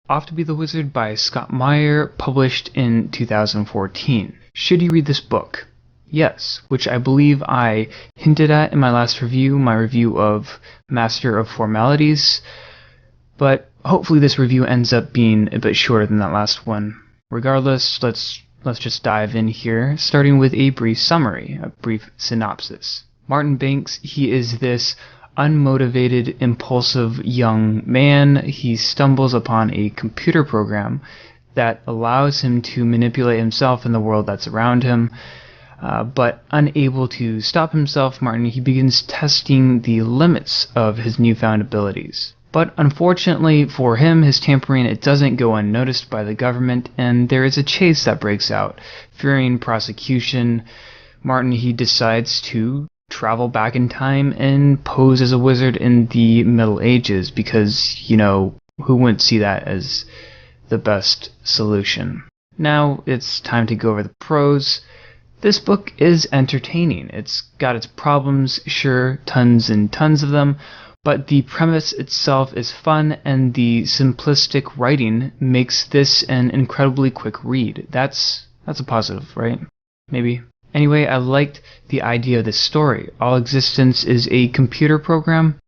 Off to Be the Wizard by Scott Meyer, published in 2014. Should you read this book? Yes, which I believe I hinted at in my last review, my review of Master of Formalities, but hopefully this review ends up being a bit shorter than that last one. Regardless, let's just dive in here, starting with a brief summary, a brief synopsis. Martin Banks, he is this unmotivated, impulsive young man. He stumbles upon a computer program that allows him to manipulate himself and the world that's around him. But unable to stop himself, Martin, he begins testing the limits of his newfound abilities. But unfortunately for him, his tampering, it doesn't go unnoticed by the government, and there is a chase that breaks out. Fearing prosecution, Martin, he decides to travel back in time and pose as a wizard in the Middle Ages because, who wouldn't see that as the best solution? Now it's time to go over the pros. This book is entertaining. It's got its problems, sure, tons and tons of them, but the premise itself is fun, and the simplistic writing makes this an incredibly quick read. That's a positive, right? Maybe. Anyway, I liked the idea of this story. All existence is a computer program.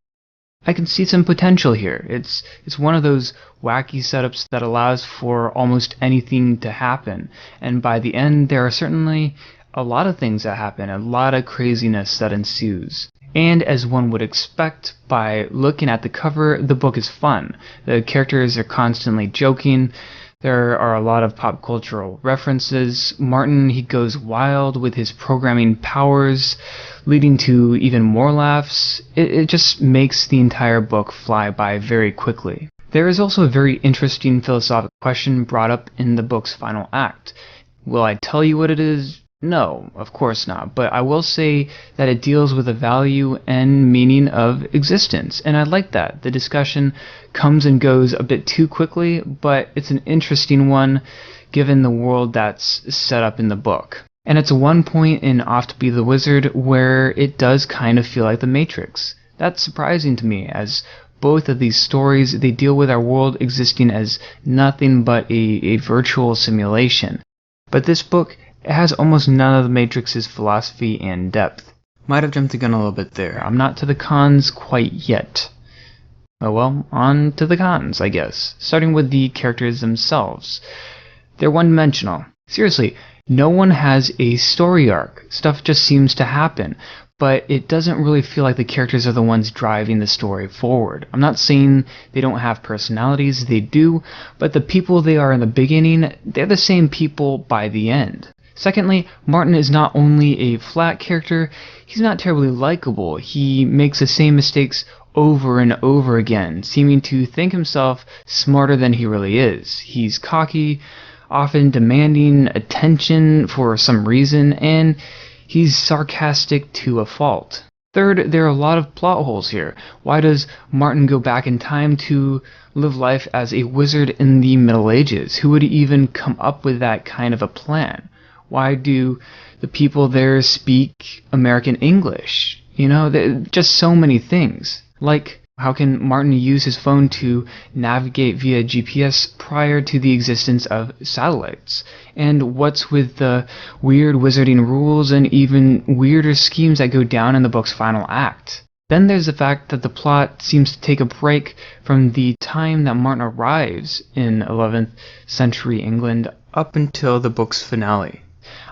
I can see some potential here. It's one of those wacky setups that allows for almost anything to happen. And by the end, there are certainly a lot of things that happen, a lot of craziness that ensues. And as one would expect by looking at the cover, the book is fun. The characters are constantly joking. There are a lot of pop cultural references. Martin, he goes wild with his programming powers, leading to even more laughs. It just makes the entire book fly by very quickly. There is also a very interesting philosophical question brought up in the book's final act. Will I tell you what it is? No, of course not, but I will say that it deals with the value and meaning of existence, and I like that. The discussion comes and goes a bit too quickly, but it's an interesting one given the world that's set up in the book. And it's one point in Off to Be the Wizard where it does kind of feel like The Matrix. That's surprising to me, as both of these stories, they deal with our world existing as nothing but a virtual simulation. But this book, it has almost none of the Matrix's philosophy and depth. Might have jumped the gun a little bit there. I'm not to the cons quite yet. Oh well, on to the cons, I guess. Starting with the characters themselves. They're one-dimensional. Seriously, no one has a story arc. Stuff just seems to happen. But it doesn't really feel like the characters are the ones driving the story forward. I'm not saying they don't have personalities, they do, but the people they are in the beginning, they're the same people by the end. Secondly, Martin is not only a flat character, he's not terribly likable. He makes the same mistakes over and over again, seeming to think himself smarter than he really is. He's cocky, often demanding attention for some reason, and he's sarcastic to a fault. Third, there are a lot of plot holes here. Why does Martin go back in time to live life as a wizard in the Middle Ages? Who would even come up with that kind of a plan? Why do the people there speak American English? Just so many things. Like, how can Martin use his phone to navigate via GPS prior to the existence of satellites? And what's with the weird wizarding rules and even weirder schemes that go down in the book's final act? Then there's the fact that the plot seems to take a break from the time that Martin arrives in 11th century England up until the book's finale.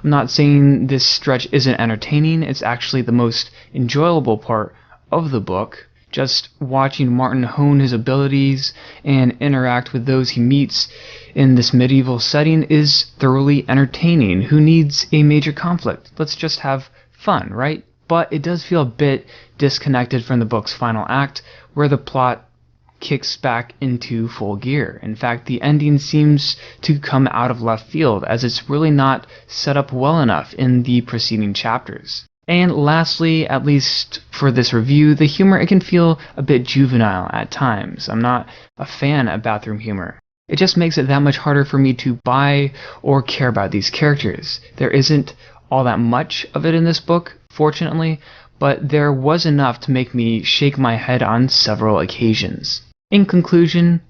I'm not saying this stretch isn't entertaining, it's actually the most enjoyable part of the book. Just watching Martin hone his abilities and interact with those he meets in this medieval setting is thoroughly entertaining. Who needs a major conflict? Let's just have fun, right? But it does feel a bit disconnected from the book's final act, where the plot kicks back into full gear. In fact, the ending seems to come out of left field, as it's really not set up well enough in the preceding chapters. And lastly, at least for this review, the humor, it can feel a bit juvenile at times. I'm not a fan of bathroom humor. It just makes it that much harder for me to buy or care about these characters. There isn't all that much of it in this book, fortunately, but there was enough to make me shake my head on several occasions. In conclusion,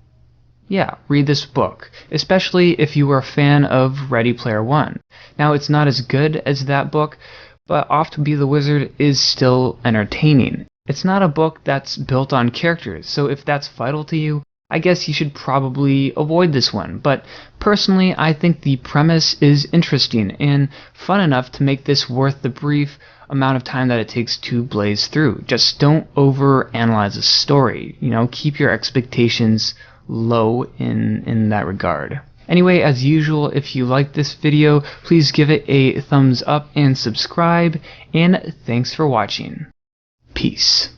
yeah, read this book, especially if you are a fan of Ready Player One. Now, it's not as good as that book, but Off to Be the Wizard is still entertaining. It's not a book that's built on characters, so if that's vital to you, I guess you should probably avoid this one. But personally, I think the premise is interesting and fun enough to make this worth the brief amount of time that it takes to blaze through. Just don't overanalyze a story. Keep your expectations low in that regard. Anyway, as usual, if you like this video, please give it a thumbs up and subscribe, and thanks for watching. Peace.